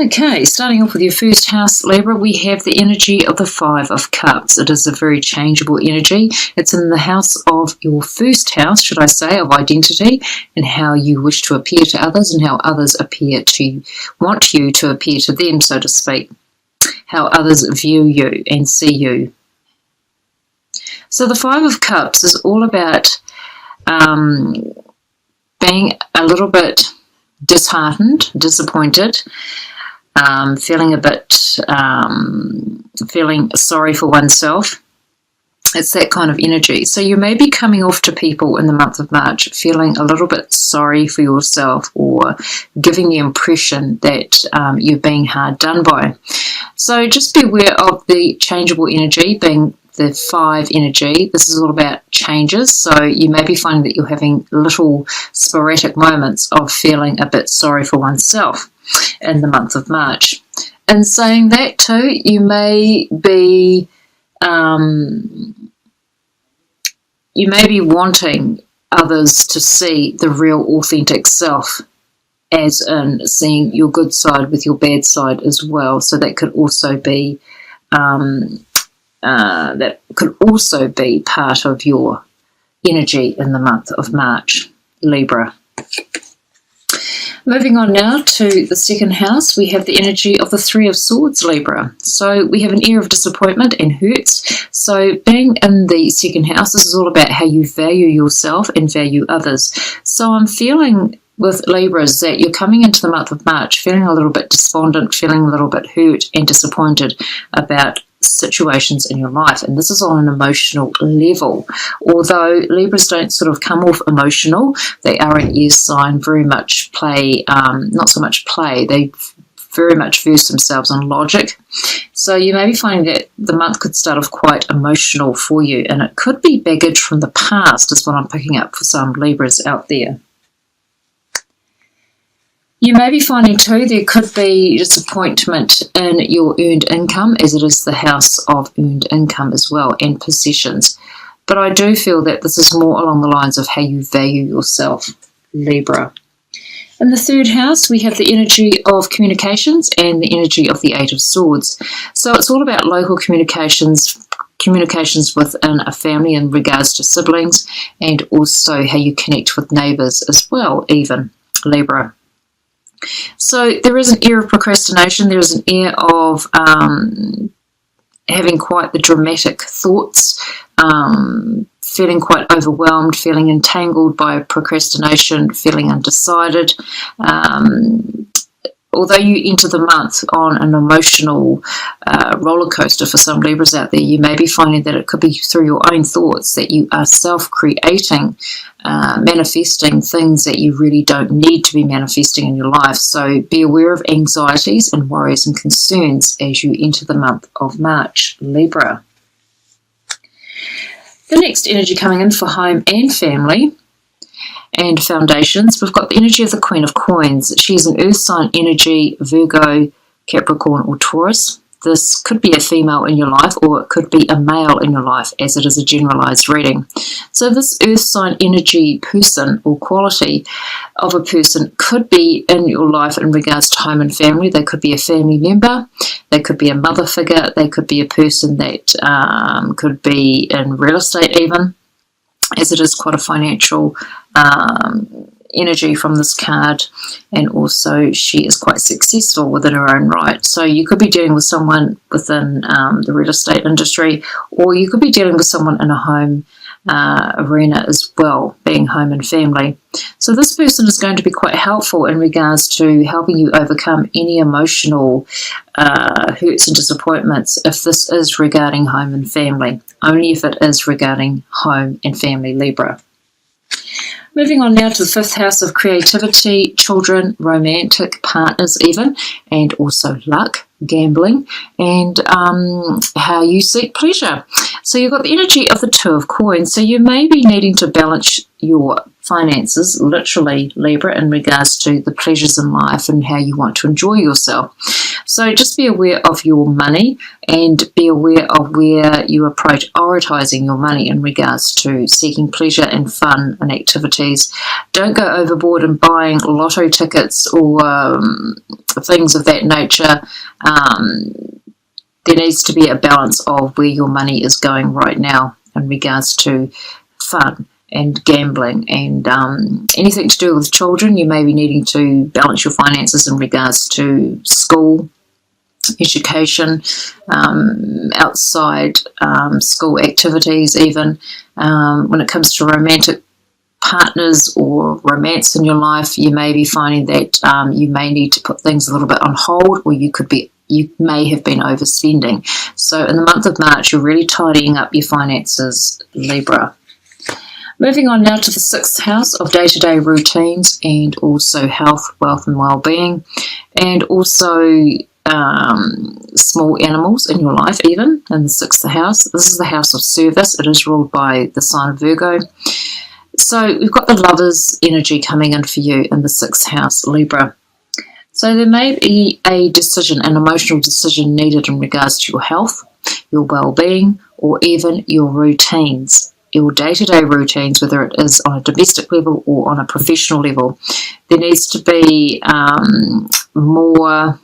Okay, starting off with your first house, Libra, we have the energy of the Five of Cups. It is a very changeable energy. It's in the house of your first house, should I say, of identity and how you wish to appear to others and how others appear to want you to appear to them, so to speak. How others view you and see you. So the Five of Cups is all about being a little bit disheartened, disappointed, feeling a bit, feeling sorry for oneself. It's that kind of energy. So you may be coming off to people in the month of March feeling a little bit sorry for yourself or giving the impression that you're being hard done by. So just be aware of the changeable energy being the 5 energy. This is all about changes. So you may be finding that you're having little sporadic moments of feeling a bit sorry for oneself in the month of March. In saying that too, you may be wanting others to see the real authentic self, as in seeing your good side with your bad side as well. So that could also be part of your energy in the month of March, Libra. Moving on now to the second house, we have the energy of the Three of Swords, Libra. So we have an air of disappointment and hurts. So being in the second house, this is all about how you value yourself and value others. So I'm feeling with Libras that you're coming into the month of March feeling a little bit despondent, feeling a little bit hurt and disappointed about situations in your life, and this is on an emotional level. Although Libras don't sort of come off emotional, they are an air sign, very much play, not so much play, they very much verse themselves on logic. So you may be finding that the month could start off quite emotional for you, and it could be baggage from the past is what I'm picking up for some Libras out there. You may be finding too there could be disappointment in your earned income, as it is the house of earned income as well, and possessions. But I do feel that this is more along the lines of how you value yourself, Libra. In the third house, we have the energy of communications and the energy of the Eight of Swords. So it's all about local communications within a family in regards to siblings, and also how you connect with neighbours as well, even, Libra. So there is an air of procrastination, there is an air of having quite the dramatic thoughts, feeling quite overwhelmed, feeling entangled by procrastination, feeling undecided. Although you enter the month on an emotional roller coaster for some Libras out there, you may be finding that it could be through your own thoughts that you are self-creating, manifesting things that you really don't need to be manifesting in your life. So be aware of anxieties and worries and concerns as you enter the month of March, Libra. The next energy coming in for home and family and foundations, we've got the energy of the Queen of Coins. She's an earth sign energy, Virgo, Capricorn or Taurus. This could be a female in your life, or it could be a male in your life, as it is a generalized reading. So this earth sign energy person or quality of a person could be in your life in regards to home and family. They could be a family member, they could be a mother figure, they could be a person that could be in real estate even, as it is quite a financial energy from this card, and also she is quite successful within her own right. So you could be dealing with someone within the real estate industry, or you could be dealing with someone in a home arena as well, being home and family. So this person is going to be quite helpful in regards to helping you overcome any emotional hurts and disappointments if this is regarding home and family, only if it is regarding home and family, Libra. Moving on now to the fifth house of creativity, children, romantic partners even, and also luck, gambling, and how you seek pleasure. So you've got the energy of the Two of Coins. So you may be needing to balance your finances, literally, Libra, in regards to the pleasures in life and how you want to enjoy yourself. So just be aware of your money and be aware of where you are prioritizing your money in regards to seeking pleasure and fun and activities. Don't go overboard in buying lotto tickets or things of that nature. There needs to be a balance of where your money is going right now in regards to fun and gambling and anything to do with children. You may be needing to balance your finances in regards to school, education, outside school activities even. When it comes to romantic partners or romance in your life, you may be finding that you may need to put things a little bit on hold, or you may have been overspending. So in the month of March, you're really tidying up your finances, Libra. Moving on now to the 6th house of day-to-day routines and also health, wealth and well-being, and also small animals in your life even in the 6th house. This is the house of service. It is ruled by the sign of Virgo. So we've got the Lovers energy coming in for you in the 6th house, Libra. So there may be a decision, an emotional decision needed in regards to your health, your well-being, or even your routines, your day-to-day routines, whether it is on a domestic level or on a professional level. There needs to be more,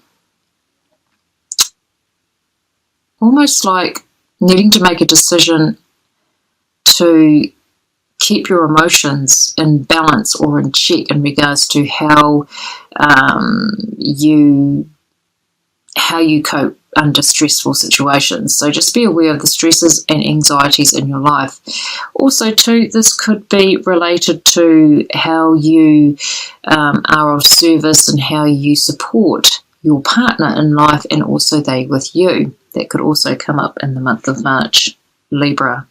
almost like needing to make a decision to keep your emotions in balance or in check in regards to how you cope under stressful situations. So just be aware of the stresses and anxieties in your life. Also too, this could be related to how you are of service and how you support your partner in life, and also they with you. That could also come up in the month of March, Libra.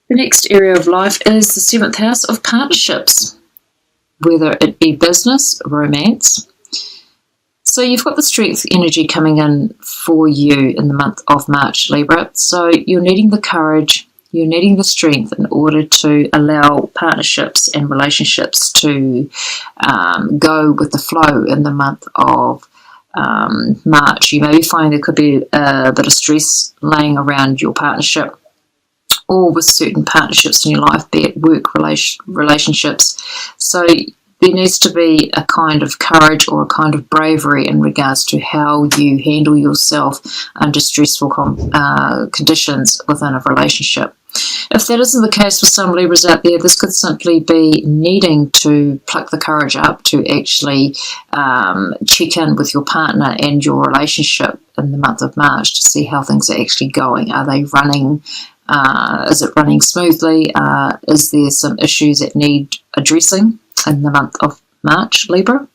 The next area of life is the 7th house of partnerships, whether it be business, romance. So you've got the Strength energy coming in for you in the month of March, Libra. So you're needing the courage, you're needing the strength in order to allow partnerships and relationships to go with the flow in the month of March. You may be finding there could be a bit of stress laying around your partnership, or with certain partnerships in your life, be it work relationships. So there needs to be a kind of courage or a kind of bravery in regards to how you handle yourself under stressful conditions within a relationship. If that isn't the case for some Libras out there, this could simply be needing to pluck the courage up to actually check in with your partner and your relationship in the month of March to see how things are actually going. Are they running? Is it running smoothly? Is there some issues that need addressing in the month of March, Libra?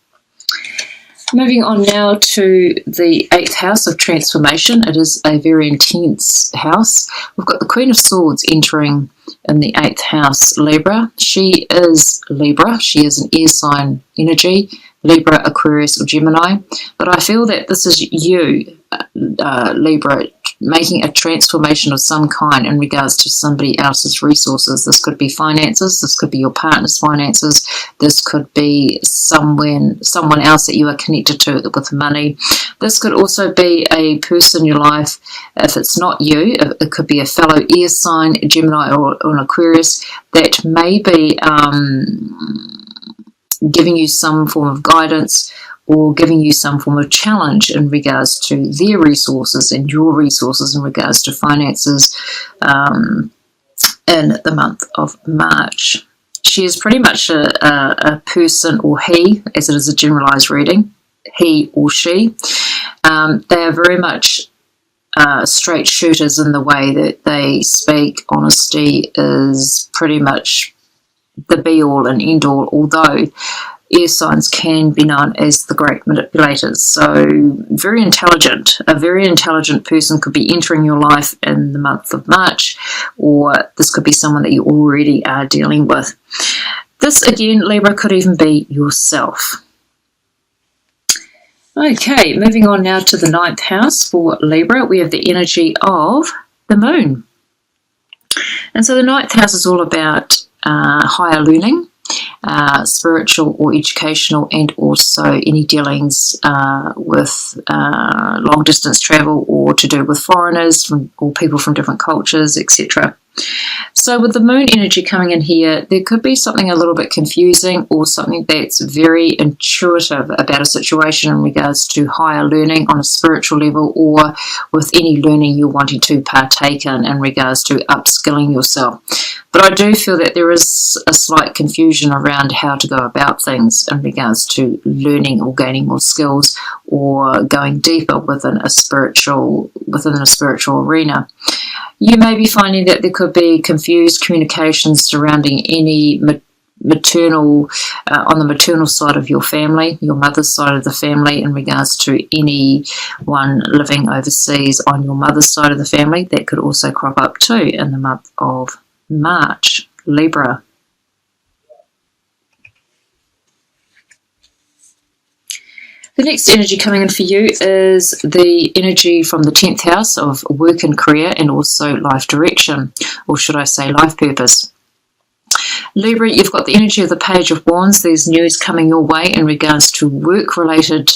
Moving on now to the 8th house of transformation. It is a very intense house. We've got the Queen of Swords entering in the 8th house, Libra. She is Libra. She is an air sign energy, Libra, Aquarius or Gemini. But I feel that this is you, Libra, making a transformation of some kind in regards to somebody else's resources. This could be finances, this could be your partner's finances, this could be someone else that you are connected to with money. This could also be a person in your life. If it's not you, it could be a fellow air sign, Gemini or an Aquarius, that may be giving you some form of guidance or giving you some form of challenge in regards to their resources and your resources in regards to finances in the month of March. She is pretty much a person, or he, as it is a generalized reading, he or she. They are very much straight shooters in the way that they speak. Honesty is pretty much the be-all and end-all, although air signs can be known as the great manipulators. So very intelligent. A very intelligent person could be entering your life in the month of March, or this could be someone that you already are dealing with. This, again, Libra, could even be yourself. Okay, moving on now to the 9th house for Libra. We have the energy of the moon. And so the 9th house is all about higher learning, spiritual or educational, and also any dealings with long distance travel or to do with foreigners or people from different cultures, etc. So with the moon energy coming in here, there could be something a little bit confusing or something that's very intuitive about a situation in regards to higher learning on a spiritual level, or with any learning you're wanting to partake in regards to upskilling yourself. But I do feel that there is a slight confusion around how to go about things in regards to learning or gaining more skills or going deeper within a spiritual arena. You may be finding that there could be confused communications surrounding any maternal, on the maternal side of your family, your mother's side of the family, in regards to anyone living overseas on your mother's side of the family. That could also crop up too in the month of March, Libra. The next energy coming in for you is the energy from the 10th house of work and career, and also life direction, or should I say life purpose. Libra, you've got the energy of the Page of Wands. There's news coming your way in regards to work-related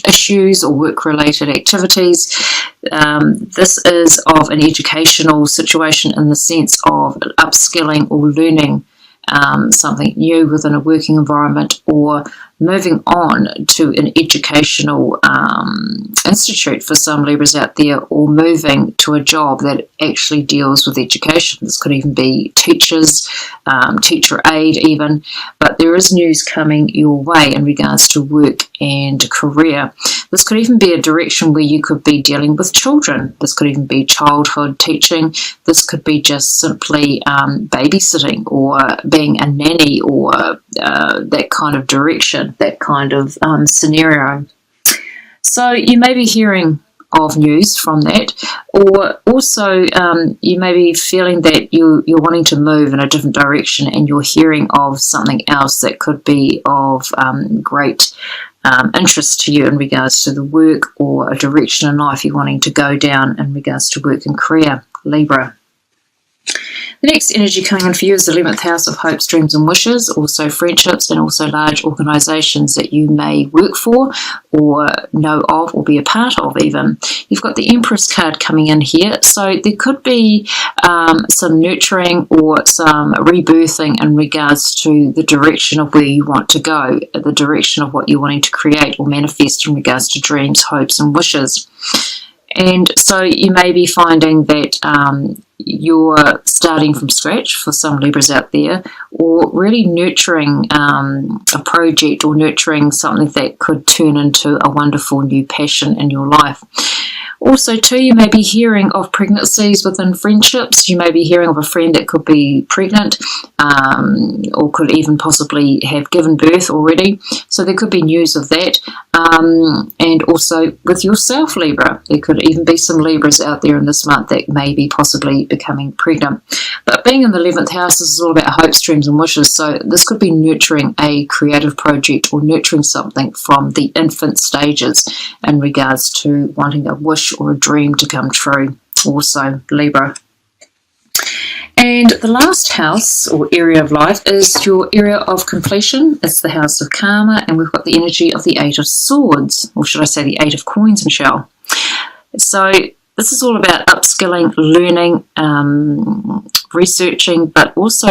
issues or work-related activities. This is of an educational situation in the sense of upskilling or learning something new within a working environment, or moving on to an educational institute for some Libras out there, or moving to a job that actually deals with education. This could even be teachers, teacher aide even, but there is news coming your way in regards to work and career. This could even be a direction where you could be dealing with children. This could even be childhood teaching. This could be just simply babysitting, or being a nanny, or that kind of direction, that kind of scenario. So you may be hearing of news from that, or also you may be feeling that you're wanting to move in a different direction, and you're hearing of something else that could be of great interest to you in regards to the work or a direction in life you're wanting to go down in regards to work and career, Libra. The next energy coming in for you is the 11th house of hopes, dreams and wishes, also friendships, and also large organisations that you may work for or know of or be a part of even. You've got the Empress card coming in here, so there could be some nurturing or some rebirthing in regards to the direction of where you want to go, the direction of what you're wanting to create or manifest in regards to dreams, hopes and wishes. And so you may be finding that you're starting from scratch for some Libras out there, or really nurturing a project, or nurturing something that could turn into a wonderful new passion in your life. Also too, you may be hearing of pregnancies within friendships. You may be hearing of a friend that could be pregnant, or could even possibly have given birth already. So there could be news of that. And also with yourself, Libra. There could even be some Libras out there in this month that may be possibly becoming pregnant. But being in the 11th house, this is all about hopes, dreams and wishes. So this could be nurturing a creative project, or nurturing something from the infant stages in regards to wanting a wish or a dream to come true, also Libra. And the last house or area of life is your area of completion. It's the house of karma, and we've got the energy of the 8 of swords, or should I say the 8 of coins, Michelle. So this is all about upskilling, learning, researching, but also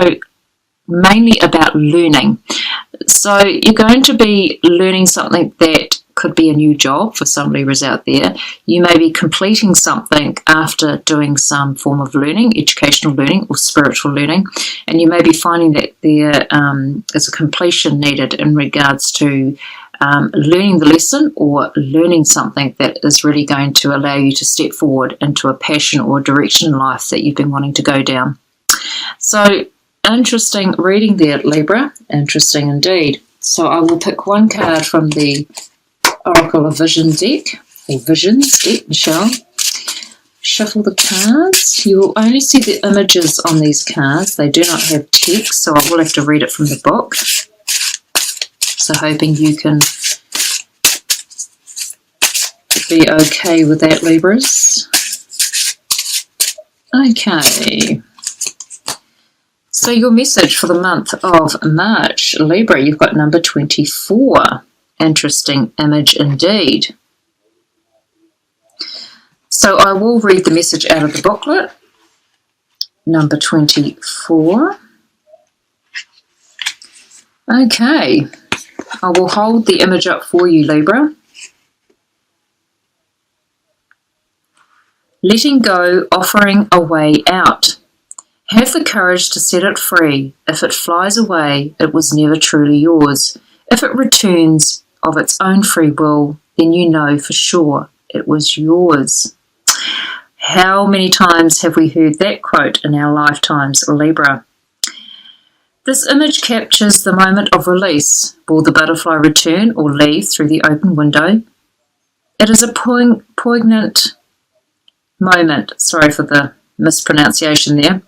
mainly about learning. So you're going to be learning something that could be a new job for some Libras out there. You may be completing something after doing some form of learning, educational learning or spiritual learning, and you may be finding that there is a completion needed in regards to learning the lesson, or learning something that is really going to allow you to step forward into a passion or a direction in life that you've been wanting to go down. So interesting reading there, Libra. Interesting indeed. So I will pick one card from the Oracle of Vision deck, or Visions deck, Michelle. Shuffle the cards. You will only see the images on these cards. They do not have text, so I will have to read it from the book. So hoping you can be okay with that, Libras. Okay. So your message for the month of March, Libra, you've got number 24. Interesting image indeed. So I will read the message out of the booklet. number 24. Okay, I will hold the image up for you, Libra. Letting go, offering a way out. Have the courage to set it free. If it flies away, it was never truly yours. If it returns of its own free will, then you know for sure it was yours. How many times have we heard that quote in our lifetimes, Libra? This image captures the moment of release. Will the butterfly return or leave through the open window? It is a poignant moment, sorry for the mispronunciation there,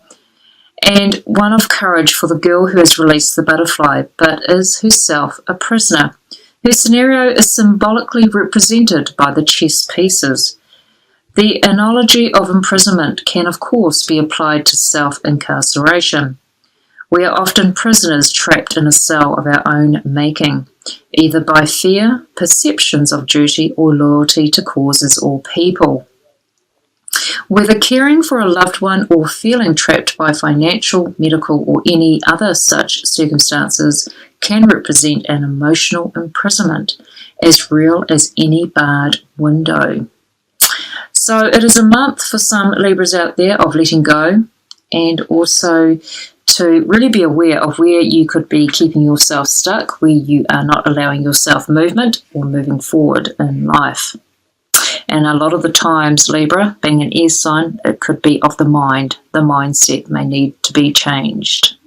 and one of courage for the girl who has released the butterfly, but is herself a prisoner. Her scenario is symbolically represented by the chess pieces. The analogy of imprisonment can, of course, be applied to self-incarceration. We are often prisoners trapped in a cell of our own making, either by fear, perceptions of duty, or loyalty to causes or people. Whether caring for a loved one or feeling trapped by financial, medical, or any other such circumstances can represent an emotional imprisonment, as real as any barred window. So it is a month for some Libras out there of letting go, and also to really be aware of where you could be keeping yourself stuck, where you are not allowing yourself movement or moving forward in life. And a lot of the times, Libra, being an air sign, it could be of the mind. The mindset may need to be changed.